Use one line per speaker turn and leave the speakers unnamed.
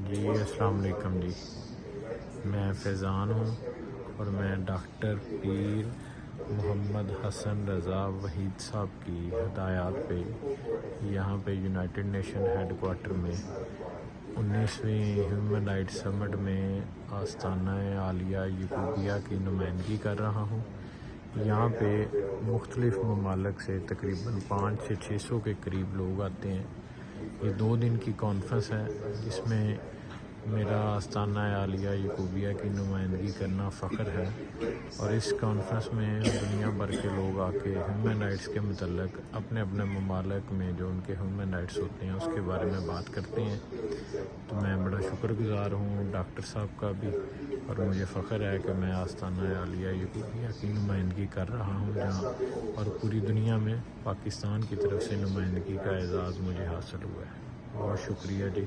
جی السلام علیکم جی، میں فیضان ہوں اور میں ڈاکٹر پیر محمد حسن رضا وحید صاحب کی ہدایات پہ یہاں پہ یونائٹڈ نیشن ہیڈ کوارٹر میں 19ویں ہیومن رائٹس سمٹ میں آستانہ عالیہ یعقوبیہ کی نمائندگی کر رہا ہوں۔ یہاں پہ مختلف ممالک سے تقریباً 500 سے 600 کے قریب لوگ آتے ہیں۔ یہ 2 دن کی کانفرنس ہے جس میں میرا آستانہ عالیہ یعقوبیہ کی نمائندگی کرنا فخر ہے، اور اس کانفرنس میں دنیا بھر کے لوگ آ کے ہیومن رائٹس کے متعلق اپنے اپنے ممالک میں جو ان کے ہیومن رائٹس ہوتے ہیں اس کے بارے میں بات کرتے ہیں۔ تو میں بڑا شکر گزار ہوں ڈاکٹر صاحب کا بھی، اور مجھے فخر ہے کہ میں آستانہ عالیہ یعقوبیہ کی نمائندگی کر رہا ہوں جہاں اور پوری دنیا میں پاکستان کی طرف سے نمائندگی کا اعزاز مجھے حاصل ہوا ہے۔ بہت شکریہ جی۔